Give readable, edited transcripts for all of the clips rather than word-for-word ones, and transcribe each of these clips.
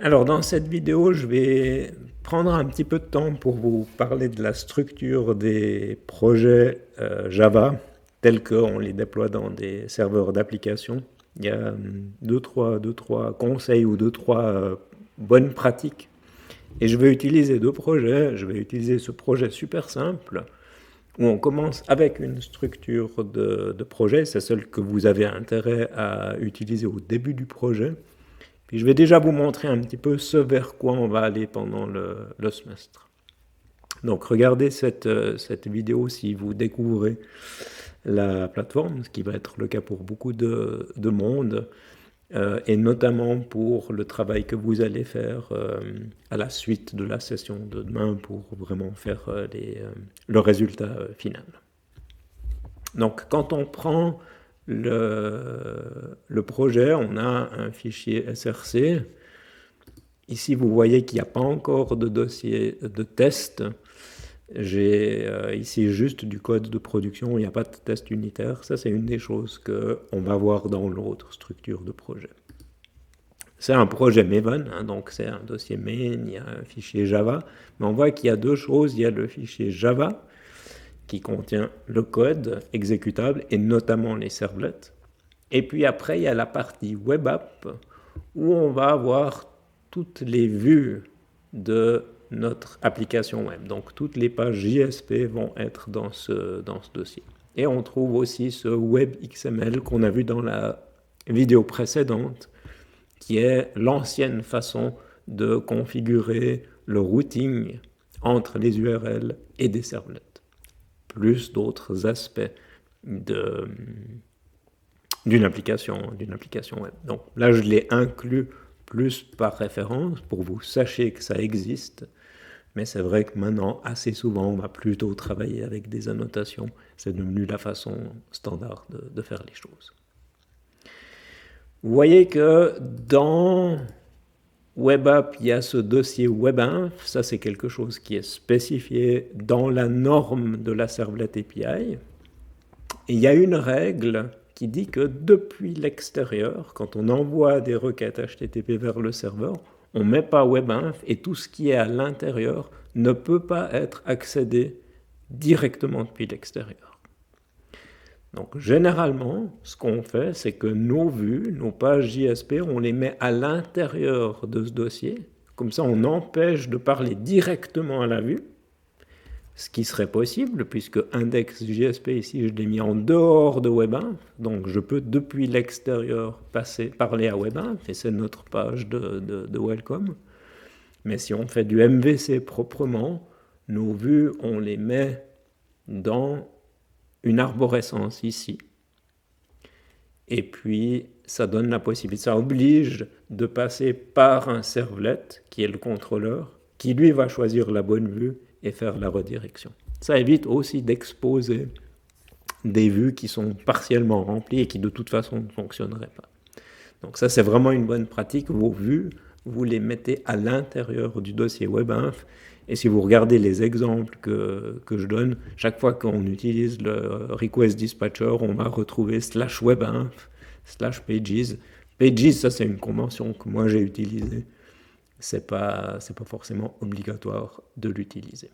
Alors dans cette vidéo, je vais prendre un petit peu de temps pour vous parler de la structure des projets Java tels qu'on les déploie dans des serveurs d'application. Il y a deux, trois conseils ou deux, trois bonnes pratiques. Et je vais utiliser deux projets. Je vais utiliser ce projet super simple où on commence avec une structure de projet. C'est celle que vous avez intérêt à utiliser au début du projet. Puis je vais déjà vous montrer un petit peu ce vers quoi on va aller pendant le semestre. Donc regardez cette vidéo si vous découvrez la plateforme, ce qui va être le cas pour beaucoup de monde, et notamment pour le travail que vous allez faire à la suite de la session de demain pour vraiment faire le résultat final. Donc quand on prend le projet, on a un fichier SRC. Ici, vous voyez qu'il n'y a pas encore de dossier de test. J'ai ici juste du code de production, il n'y a pas de test unitaire. Ça, c'est une des choses qu'on va voir dans l'autre structure de projet. C'est un projet Maven, hein, donc c'est un dossier main, il y a un fichier Java. Mais on voit qu'il y a deux choses. Il y a le fichier Java, qui contient le code exécutable et notamment les servlets. Et puis après, il y a la partie web app où on va avoir toutes les vues de notre application web. Donc toutes les pages JSP vont être dans ce dossier. Et on trouve aussi ce web XML qu'on a vu dans la vidéo précédente, qui est l'ancienne façon de configurer le routing entre les URL et des servlets, plus d'autres aspects d'une application web. Donc là, je l'ai inclus plus par référence pour que vous sachiez que ça existe. Mais c'est vrai que maintenant, assez souvent, on va plutôt travailler avec des annotations. C'est devenu la façon standard de faire les choses. Vous voyez que dans Web App, il y a ce dossier WebInf. Ça, c'est quelque chose qui est spécifié dans la norme de la Servlet API. Et il y a une règle qui dit que depuis l'extérieur, quand on envoie des requêtes HTTP vers le serveur, on ne met pas WebInf et tout ce qui est à l'intérieur ne peut pas être accédé directement depuis l'extérieur. Donc généralement, ce qu'on fait, c'est que nos vues, nos pages JSP, on les met à l'intérieur de ce dossier. Comme ça, on empêche de parler directement à la vue, ce qui serait possible, puisque index JSP, ici, je l'ai mis en dehors de WebInf. Donc je peux, depuis l'extérieur, parler à WebInf, et c'est notre page de welcome. Mais si on fait du MVC proprement, nos vues, on les met dans une arborescence ici. Et puis, ça donne la possibilité, ça oblige de passer par un servlet, qui est le contrôleur, qui lui va choisir la bonne vue et faire la redirection. Ça évite aussi d'exposer des vues qui sont partiellement remplies et qui de toute façon ne fonctionneraient pas. Donc ça, c'est vraiment une bonne pratique. Vos vues, vous les mettez à l'intérieur du dossier WebInf. Et si vous regardez les exemples que je donne, chaque fois qu'on utilise le request dispatcher, on va retrouver /webinf, /pages. Pages, ça c'est une convention que moi j'ai utilisée. C'est pas forcément obligatoire de l'utiliser.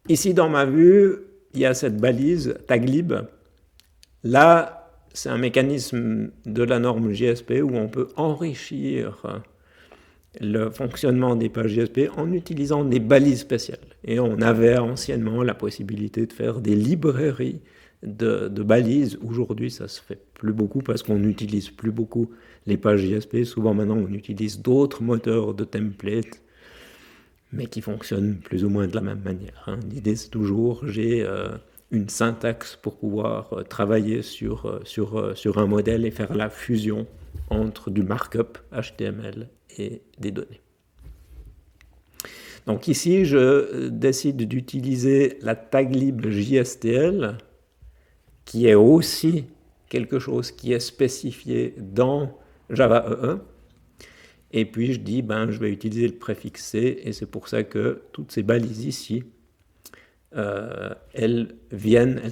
Ici dans ma vue, il y a cette balise taglib. Là, c'est un mécanisme de la norme JSP où on peut enrichir le fonctionnement des pages JSP en utilisant des balises spéciales. Et on avait anciennement la possibilité de faire des librairies de balises. Aujourd'hui, ça se fait plus beaucoup parce qu'on n'utilise plus beaucoup les pages JSP. Souvent maintenant, on utilise d'autres moteurs de templates, mais qui fonctionnent plus ou moins de la même manière. L'idée, c'est toujours, j'ai une syntaxe pour pouvoir travailler sur un modèle et faire la fusion entre du markup HTML et des données. Donc ici, je décide d'utiliser la taglib JSTL, qui est aussi quelque chose qui est spécifié dans Java EE. Et puis je dis, je vais utiliser le préfixe C, et c'est pour ça que toutes ces balises ici, elles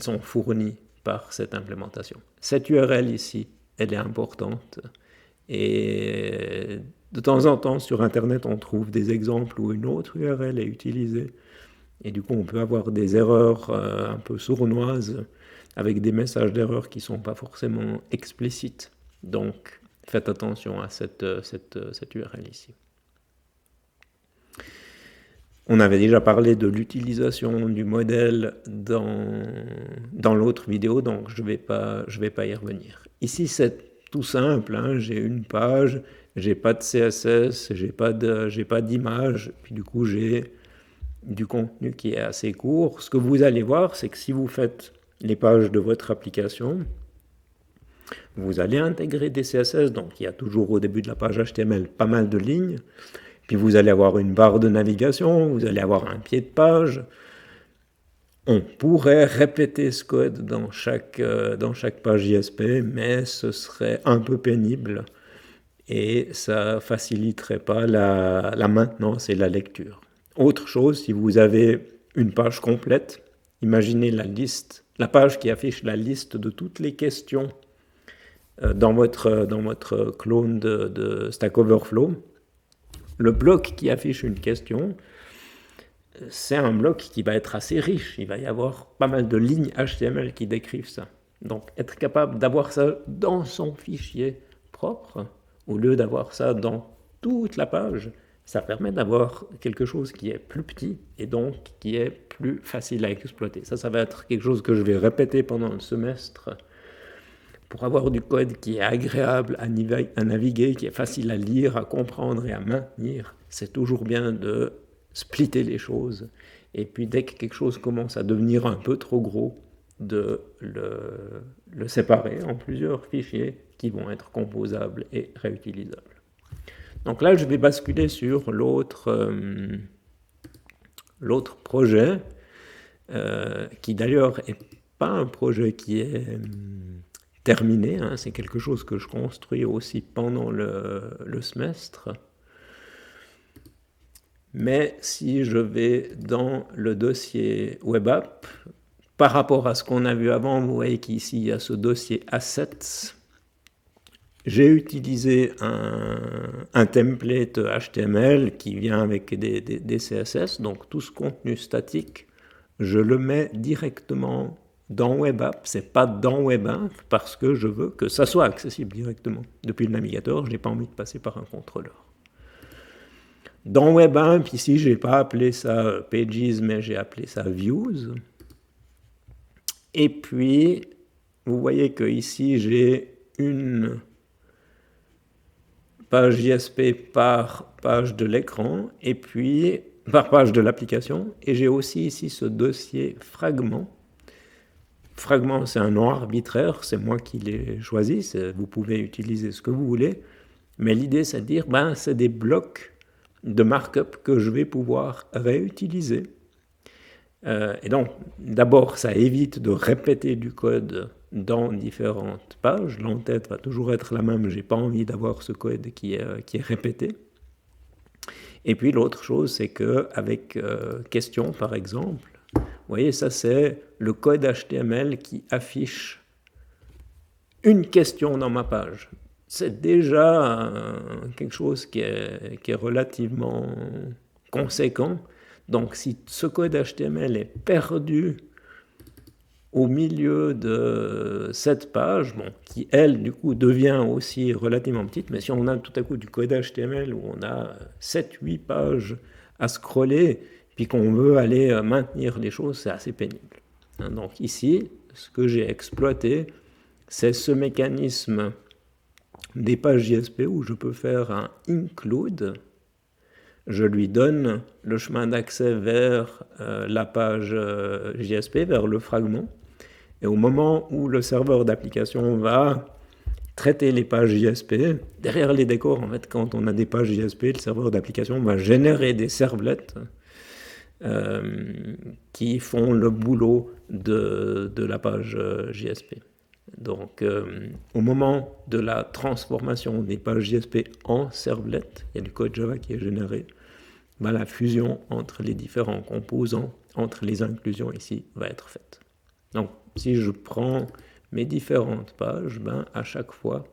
sont fournies par cette implémentation. Cette URL ici, elle est importante, Et de temps en temps, sur Internet, on trouve des exemples où une autre URL est utilisée. Et du coup, on peut avoir des erreurs un peu sournoises avec des messages d'erreur qui ne sont pas forcément explicites. Donc, faites attention à cette URL ici. On avait déjà parlé de l'utilisation du modèle dans l'autre vidéo, donc je vais pas y revenir. Ici, c'est tout simple, hein, j'ai une page, j'ai pas de CSS, j'ai pas d'image, puis du coup, j'ai du contenu qui est assez court. Ce que vous allez voir, c'est que si vous faites les pages de votre application, vous allez intégrer des CSS, donc il y a toujours au début de la page HTML pas mal de lignes, puis vous allez avoir une barre de navigation, vous allez avoir un pied de page. On pourrait répéter ce code dans chaque page JSP, mais ce serait un peu pénible et ça ne faciliterait pas la maintenance et la lecture. Autre chose, si vous avez une page complète, imaginez la page qui affiche la liste de toutes les questions dans votre clone de Stack Overflow. Le bloc qui affiche une question, c'est un bloc qui va être assez riche. Il va y avoir pas mal de lignes HTML qui décrivent ça. Donc, être capable d'avoir ça dans son fichier propre, au lieu d'avoir ça dans toute la page, ça permet d'avoir quelque chose qui est plus petit et donc qui est plus facile à exploiter. Ça va être quelque chose que je vais répéter pendant le semestre pour avoir du code qui est agréable à naviguer, qui est facile à lire, à comprendre et à maintenir. C'est toujours bien de splitter les choses. Et puis dès que quelque chose commence à devenir un peu trop gros, de le séparer en plusieurs fichiers qui vont être composables et réutilisables. Donc là, je vais basculer sur l'autre projet, qui d'ailleurs n'est pas un projet qui est terminé, hein, c'est quelque chose que je construis aussi pendant le semestre. Mais si je vais dans le dossier web app, par rapport à ce qu'on a vu avant, vous voyez qu'ici il y a ce dossier assets. J'ai utilisé un template HTML qui vient avec des CSS, donc tout ce contenu statique, je le mets directement dans web app. C'est pas dans web app parce que je veux que ça soit accessible directement depuis le navigateur. Je n'ai pas envie de passer par un contrôleur. Dans web app, ici, je n'ai pas appelé ça pages, mais j'ai appelé ça views. Et puis, vous voyez que ici, j'ai une page JSP par page de l'écran, et puis par page de l'application. Et j'ai aussi ici ce dossier fragment. Fragment, c'est un nom arbitraire, c'est moi qui l'ai choisi, vous pouvez utiliser ce que vous voulez, mais l'idée c'est de dire, c'est des blocs de markup que je vais pouvoir réutiliser. Et donc, d'abord, ça évite de répéter du code dans différentes pages. L'entête va toujours être la même, je n'ai pas envie d'avoir ce code qui est répété. Et puis l'autre chose, c'est qu'avec question, par exemple, vous voyez, ça c'est le code HTML qui affiche une question dans ma page. C'est déjà quelque chose qui est relativement conséquent. Donc si ce code HTML est perdu au milieu de cette page, qui elle du coup devient aussi relativement petite, mais si on a tout à coup du code HTML où on a 7-8 pages à scroller, puis qu'on veut aller maintenir les choses, c'est assez pénible. Donc ici, ce que j'ai exploité, c'est ce mécanisme des pages JSP où je peux faire un include. Je lui donne le chemin d'accès vers la page JSP, vers le fragment. Et au moment où le serveur d'application va traiter les pages JSP, derrière les décors, en fait, quand on a des pages JSP, le serveur d'application va générer des servlets qui font le boulot de la page JSP. Donc, au moment de la transformation des pages JSP en servlet, il y a du code Java qui est généré, la fusion entre les différents composants, entre les inclusions ici, va être faite. Donc, si je prends mes différentes pages, à chaque fois,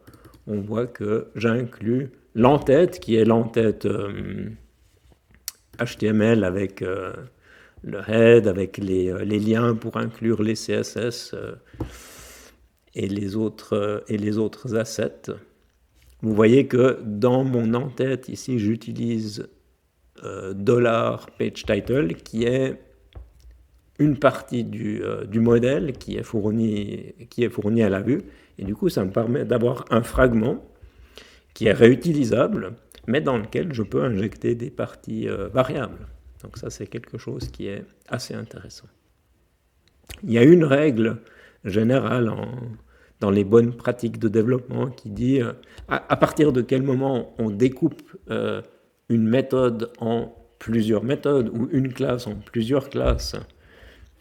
on voit que j'inclus l'entête, qui est l'entête HTML avec le head, avec les liens pour inclure les CSS et les autres assets. Vous voyez que dans mon entête, ici, j'utilise $PageTitle, qui est une partie du modèle qui est fourni à la vue. Et du coup, ça me permet d'avoir un fragment qui est réutilisable, mais dans lequel je peux injecter des parties variables. Donc ça, c'est quelque chose qui est assez intéressant. Il y a une règle générale dans les bonnes pratiques de développement qui dit à partir de quel moment on découpe une méthode en plusieurs méthodes ou une classe en plusieurs classes.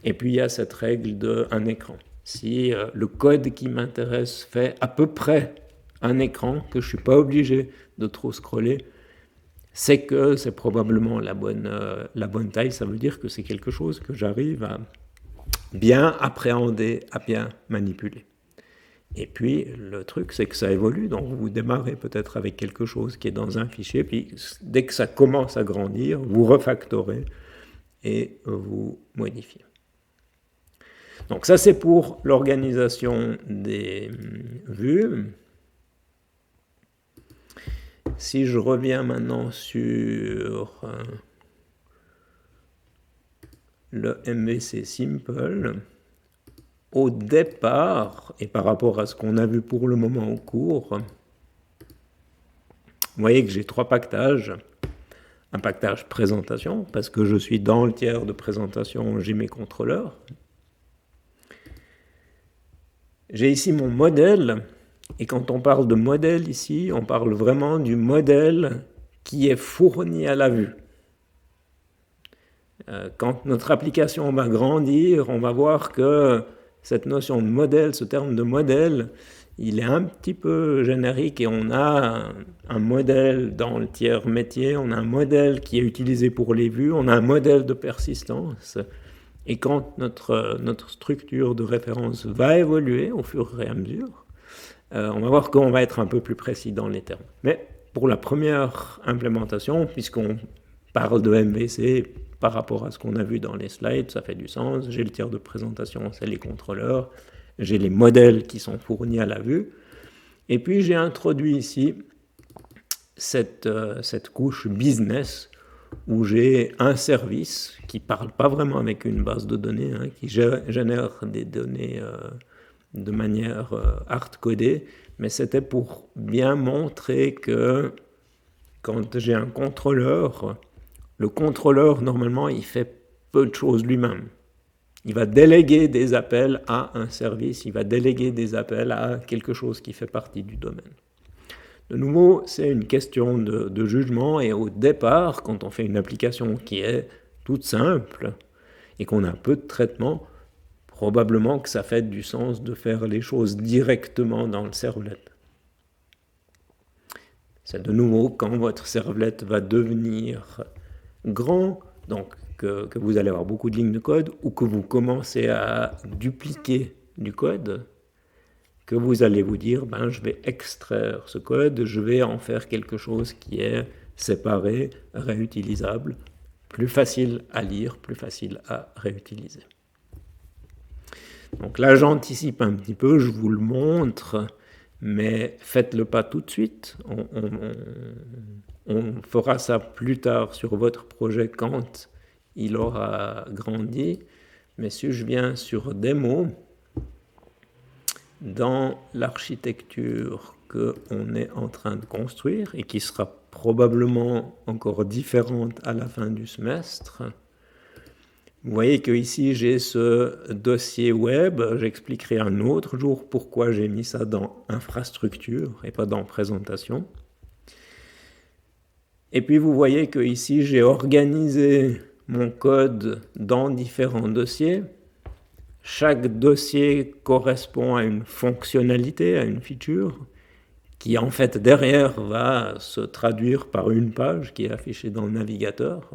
Et puis il y a cette règle d'un écran. Si le code qui m'intéresse fait à peu près un écran, que je ne suis pas obligé de trop scroller, c'est que c'est probablement la bonne taille. Ça veut dire que c'est quelque chose que j'arrive à bien appréhender, à bien manipuler. Et puis, le truc, c'est que ça évolue. Donc, vous démarrez peut-être avec quelque chose qui est dans un fichier, puis dès que ça commence à grandir, vous refactorez et vous modifiez. Donc, ça, c'est pour l'organisation des vues. Si je reviens maintenant sur le MVC Simple, au départ, et par rapport à ce qu'on a vu pour le moment au cours, vous voyez que j'ai 3 pactages. Un pactage présentation, parce que je suis dans le tiers de présentation, j'ai mes contrôleurs. J'ai ici mon modèle, et quand on parle de modèle ici, on parle vraiment du modèle qui est fourni à la vue. Quand notre application va grandir, on va voir que cette notion de modèle, ce terme de modèle, il est un petit peu générique et on a un modèle dans le tiers métier, on a un modèle qui est utilisé pour les vues, on a un modèle de persistance. Et quand notre structure de référence va évoluer au fur et à mesure, on va voir qu'on va être un peu plus précis dans les termes. Mais pour la première implémentation, puisqu'on parle de MVC par rapport à ce qu'on a vu dans les slides, ça fait du sens. J'ai le tiers de présentation, c'est les contrôleurs. J'ai les modèles qui sont fournis à la vue. Et puis j'ai introduit ici cette couche business où j'ai un service qui ne parle pas vraiment avec une base de données, qui génère des données de manière hard-codée, mais c'était pour bien montrer que quand j'ai un contrôleur, le contrôleur, normalement, il fait peu de choses lui-même. Il va déléguer des appels à un service, il va déléguer des appels à quelque chose qui fait partie du domaine. De nouveau, c'est une question de jugement, et au départ, quand on fait une application qui est toute simple et qu'on a peu de traitement, probablement que ça fait du sens de faire les choses directement dans le servlet. C'est de nouveau quand votre servlet va devenir grand, donc que vous allez avoir beaucoup de lignes de code, ou que vous commencez à dupliquer du code, que vous allez vous dire, je vais extraire ce code, je vais en faire quelque chose qui est séparé, réutilisable, plus facile à lire, plus facile à réutiliser. Donc là, j'anticipe un petit peu, je vous le montre, mais faites-le pas tout de suite. On fera ça plus tard sur votre projet quand il aura grandi. Mais si je viens sur démo, dans l'architecture qu'on est en train de construire et qui sera probablement encore différente à la fin du semestre, vous voyez que ici j'ai ce dossier web. J'expliquerai un autre jour pourquoi j'ai mis ça dans infrastructure et pas dans présentation. Et puis vous voyez que ici j'ai organisé mon code dans différents dossiers. Chaque dossier correspond à une fonctionnalité, à une feature, qui en fait derrière va se traduire par une page qui est affichée dans le navigateur.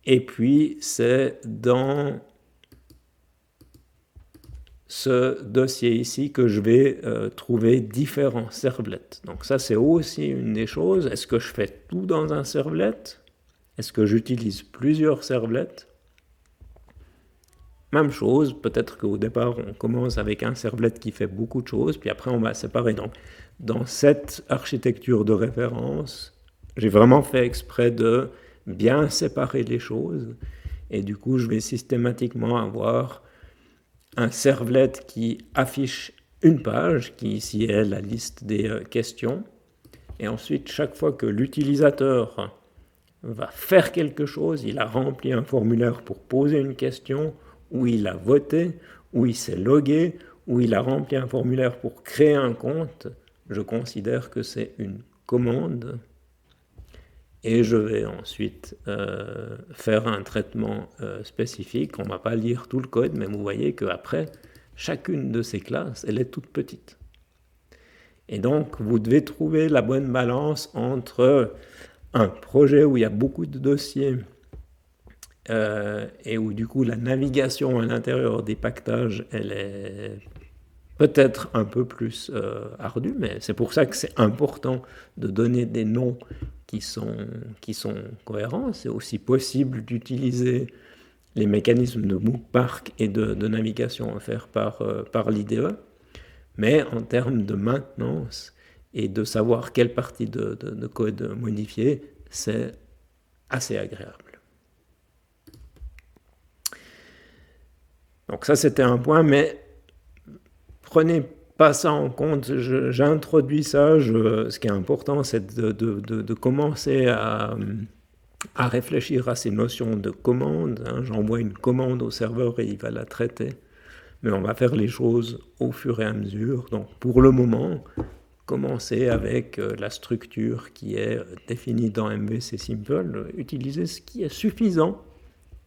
Et puis c'est dans ce dossier ici que je vais trouver différents servlets. Donc ça, c'est aussi une des choses. Est-ce que je fais tout dans un servlet? Est-ce que j'utilise plusieurs servlets? Même chose, peut-être qu'au départ, on commence avec un servlet qui fait beaucoup de choses, puis après, on va séparer. Donc, dans cette architecture de référence, j'ai vraiment fait exprès de bien séparer les choses. Et du coup, je vais systématiquement avoir un servlet qui affiche une page, qui ici est la liste des questions. Et ensuite, chaque fois que l'utilisateur va faire quelque chose, il a rempli un formulaire pour poser une question, ou il a voté, ou il s'est logué, ou il a rempli un formulaire pour créer un compte, je considère que c'est une commande. Et je vais ensuite faire un traitement spécifique. On ne va pas lire tout le code, mais vous voyez qu'après, chacune de ces classes, elle est toute petite. Et donc, vous devez trouver la bonne balance entre un projet où il y a beaucoup de dossiers et où du coup la navigation à l'intérieur des paquetages, elle est peut-être un peu plus ardue, mais c'est pour ça que c'est important de donner des noms qui sont cohérents. C'est aussi possible d'utiliser les mécanismes de MOOC-Park et de navigation offerts par l'IDE, mais en termes de maintenance et de savoir quelle partie de code modifier, c'est assez agréable. Donc ça, c'était un point, mais prenez pas ça en compte. J'introduis ça. Ce qui est important, c'est de commencer à réfléchir à ces notions de commande. J'envoie une commande au serveur et il va la traiter. Mais on va faire les choses au fur et à mesure. Donc pour le moment, commencez avec la structure qui est définie dans MVC Simple. Utilisez ce qui est suffisant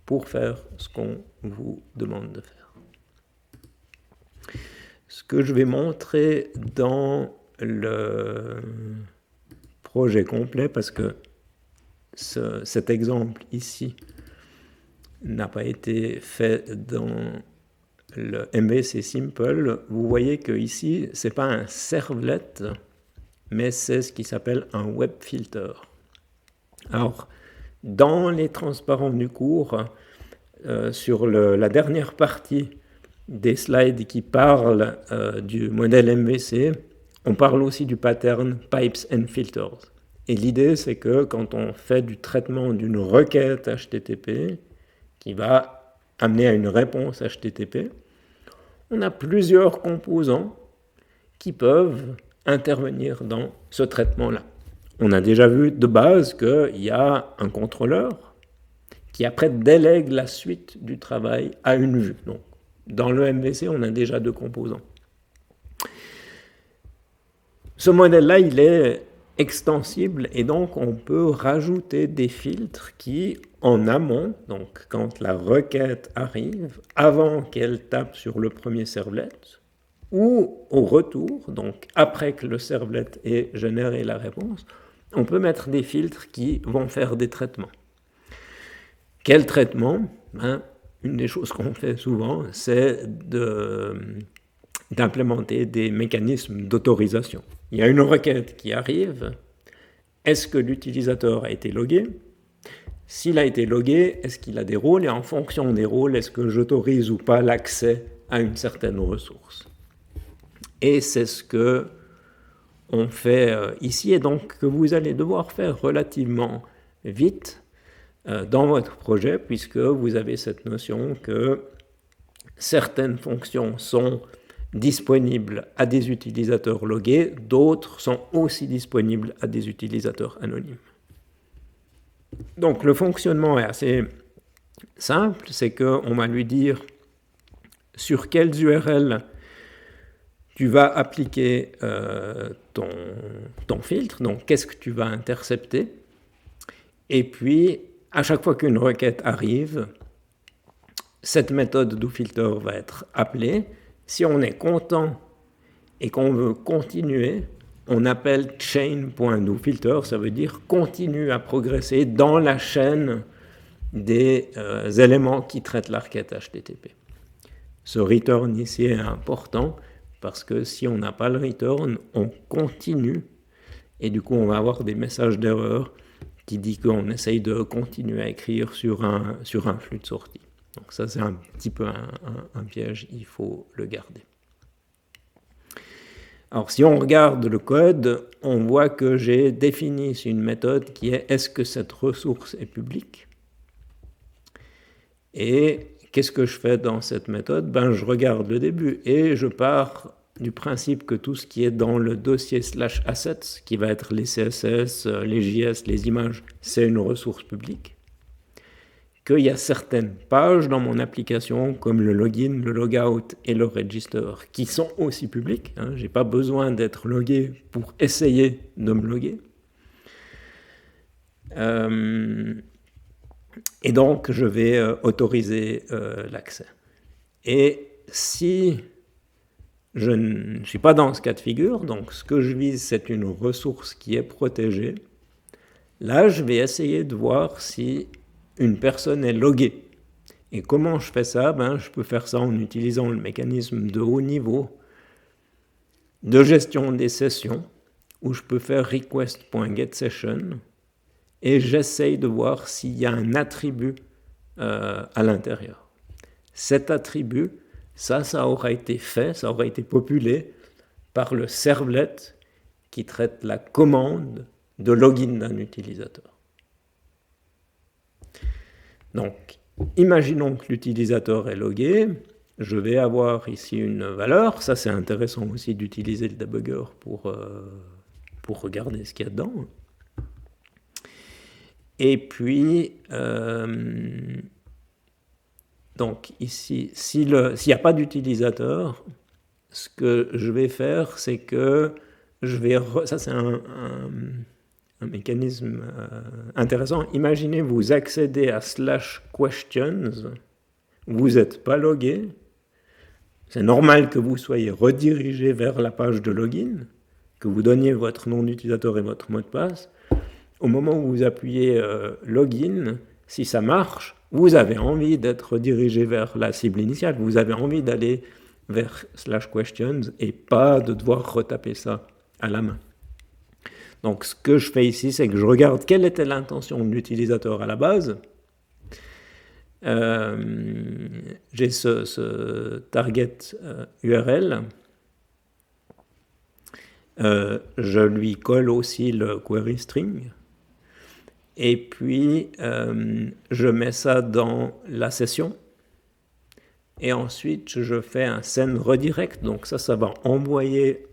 pour faire ce qu'on vous demande de faire. Ce que je vais montrer dans le projet complet, parce que cet exemple ici n'a pas été fait dans le MVC Simple, vous voyez que ici, ce n'est pas un servlet, mais c'est ce qui s'appelle un web filter. Alors, dans les transparents du cours, sur la dernière partie des slides qui parlent du modèle MVC, on parle aussi du pattern Pipes and Filters. Et l'idée, c'est que quand on fait du traitement d'une requête HTTP qui va amener à une réponse HTTP, on a plusieurs composants qui peuvent intervenir dans ce traitement-là. On a déjà vu de base qu'il y a un contrôleur qui après délègue la suite du travail à une vue. Donc, dans le MVC, on a déjà deux composants. Ce modèle-là, il est extensible et donc on peut rajouter des filtres qui, en amont, donc quand la requête arrive, avant qu'elle tape sur le premier servlet, ou au retour, donc après que le servlet ait généré la réponse, on peut mettre des filtres qui vont faire des traitements. Quel traitement? Une des choses qu'on fait souvent, c'est d'implémenter des mécanismes d'autorisation. Il y a une requête qui arrive. Est-ce que l'utilisateur a été logué? S'il a été logué, est-ce qu'il a des rôles? Et en fonction des rôles, est-ce que j'autorise ou pas l'accès à une certaine ressource? Et c'est ce que on fait ici, et donc que vous allez devoir faire relativement vite dans votre projet, puisque vous avez cette notion que certaines fonctions sont disponibles à des utilisateurs logués, d'autres sont aussi disponibles à des utilisateurs anonymes. Donc le fonctionnement est assez simple, c'est qu'on va lui dire sur quelles URL tu vas appliquer ton filtre, donc qu'est-ce que tu vas intercepter, et puis à chaque fois qu'une requête arrive, cette méthode doFilter va être appelée. Si on est content et qu'on veut continuer, on appelle chain.doFilter, ça veut dire continue à progresser dans la chaîne des éléments qui traitent la requête HTTP. Ce return ici est important parce que si on n'a pas le return, on continue et du coup on va avoir des messages d'erreur qui dit qu'on essaye de continuer à écrire sur un flux de sortie. Donc ça c'est un petit peu un piège, il faut le garder. Alors si on regarde le code, on voit que j'ai défini une méthode qui est est-ce que cette ressource est publique? Et qu'est-ce que je fais dans cette méthode? Je regarde le début et je pars du principe que tout ce qui est dans le dossier /assets, qui va être les CSS, les JS, les images, c'est une ressource publique. Qu'il y a certaines pages dans mon application, comme le login, le logout et le register, qui sont aussi publiques. Je n'ai pas besoin d'être logué pour essayer de me loguer. Et donc, je vais autoriser l'accès. Et si je ne suis pas dans ce cas de figure, donc ce que je vise, c'est une ressource qui est protégée, là, je vais essayer de voir si une personne est loguée. Et comment je fais ça? Je peux faire ça en utilisant le mécanisme de haut niveau de gestion des sessions, où je peux faire request.getSession, et j'essaye de voir s'il y a un attribut à l'intérieur. Cet attribut, ça aura été fait, ça aura été populé par le servlet qui traite la commande de login d'un utilisateur. Donc, imaginons que l'utilisateur est logué, je vais avoir ici une valeur, ça c'est intéressant aussi d'utiliser le debugger pour regarder ce qu'il y a dedans. Et puis, donc ici, s'il n'y a pas d'utilisateur, ce que je vais faire, c'est que je vais... Ça, c'est un mécanisme intéressant. Imaginez, vous accédez à /questions, vous n'êtes pas logué, c'est normal que vous soyez redirigé vers la page de login, que vous donniez votre nom d'utilisateur et votre mot de passe. Au moment où vous appuyez login, si ça marche, vous avez envie d'être redirigé vers la cible initiale, vous avez envie d'aller vers /questions et pas de devoir retaper ça à la main. Donc ce que je fais ici, c'est que je regarde quelle était l'intention de l'utilisateur à la base. J'ai ce target URL. Je lui colle aussi le query string. Et puis, je mets ça dans la session. Et ensuite, je fais un send redirect. Donc ça va envoyer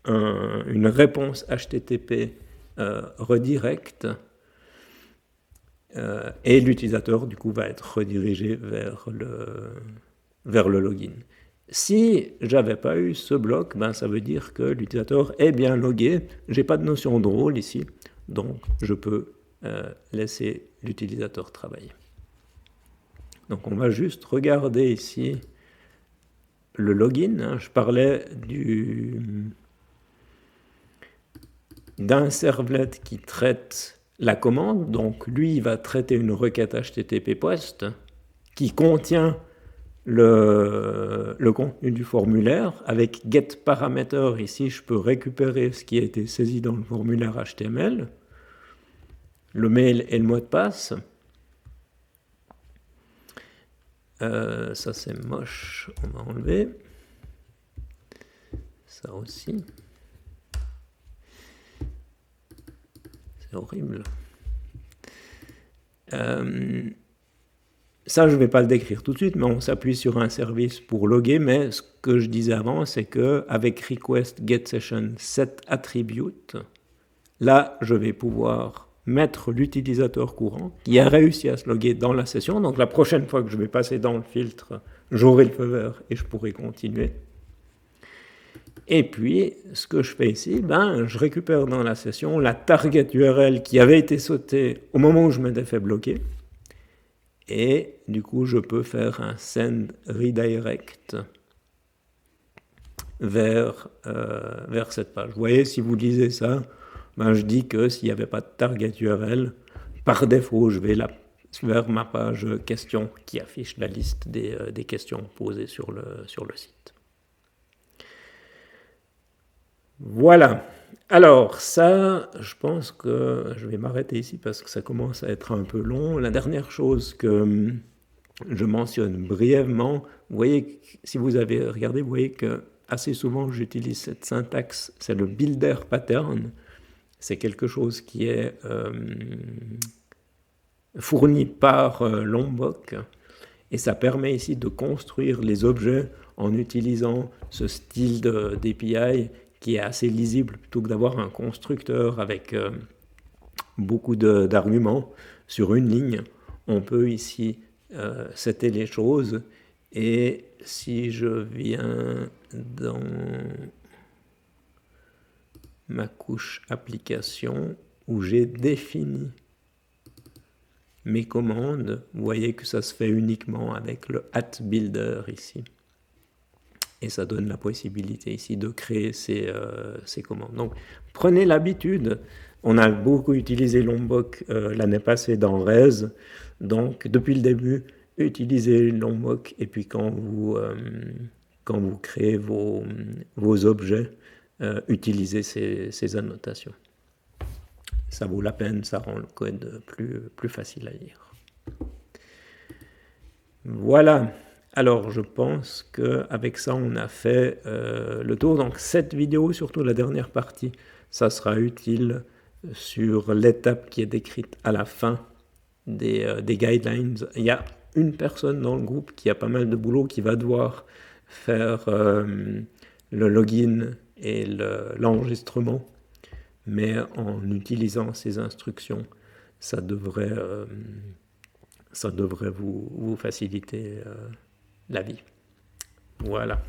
une réponse HTTP redirect. Et l'utilisateur, du coup, va être redirigé vers le login. Si j'avais pas eu ce bloc, ça veut dire que l'utilisateur est bien logué. J'ai pas de notion de rôle ici. Donc, je peux laisser l'utilisateur travailler. Donc on va juste regarder ici le login. Je parlais d'un servlet qui traite la commande. Donc lui, il va traiter une requête HTTP POST qui contient le contenu du formulaire. Avec getParameter, ici, je peux récupérer ce qui a été saisi dans le formulaire HTML. Le mail et le mot de passe. Ça c'est moche, on va enlever. Ça aussi. C'est horrible. Ça, je ne vais pas le décrire tout de suite, mais on s'appuie sur un service pour loguer. Mais ce que je disais avant, c'est qu'avec request get session set attribute, là, je vais pouvoir mettre l'utilisateur courant qui a réussi à se loguer dans la session. Donc la prochaine fois que je vais passer dans le filtre, j'aurai le feu vert et je pourrai continuer. Et puis, ce que je fais ici, je récupère dans la session la target URL qui avait été sautée au moment où je m'étais fait bloquer. Et du coup, je peux faire un send redirect vers cette page. Vous voyez, si vous lisez ça, je dis que s'il n'y avait pas de target URL, par défaut, je vais vers ma page questions qui affiche la liste des questions posées sur le site. Voilà. Alors ça, je pense que je vais m'arrêter ici parce que ça commence à être un peu long. La dernière chose que je mentionne brièvement, vous voyez, si vous avez regardé, vous voyez que assez souvent j'utilise cette syntaxe, c'est le builder pattern. C'est quelque chose qui est fourni par Lombok et ça permet ici de construire les objets en utilisant ce style d'API qui est assez lisible plutôt que d'avoir un constructeur avec beaucoup d'arguments sur une ligne. On peut ici setter les choses et si je viens dans ma couche application où j'ai défini mes commandes, vous voyez que ça se fait uniquement avec le @builder ici. Et ça donne la possibilité ici de créer ces commandes. Donc prenez l'habitude, on a beaucoup utilisé Lombok l'année passée dans Rez, donc depuis le début, utilisez Lombok et puis quand vous créez vos objets, utilisez ces annotations. Ça vaut la peine, ça rend le code plus facile à lire. Voilà. Alors, je pense qu'avec ça, on a fait le tour. Donc, cette vidéo, surtout la dernière partie, ça sera utile sur l'étape qui est décrite à la fin des guidelines. Il y a une personne dans le groupe qui a pas mal de boulot, qui va devoir faire le login et l'enregistrement. Mais en utilisant ces instructions, ça devrait vous faciliter la vie. Voilà.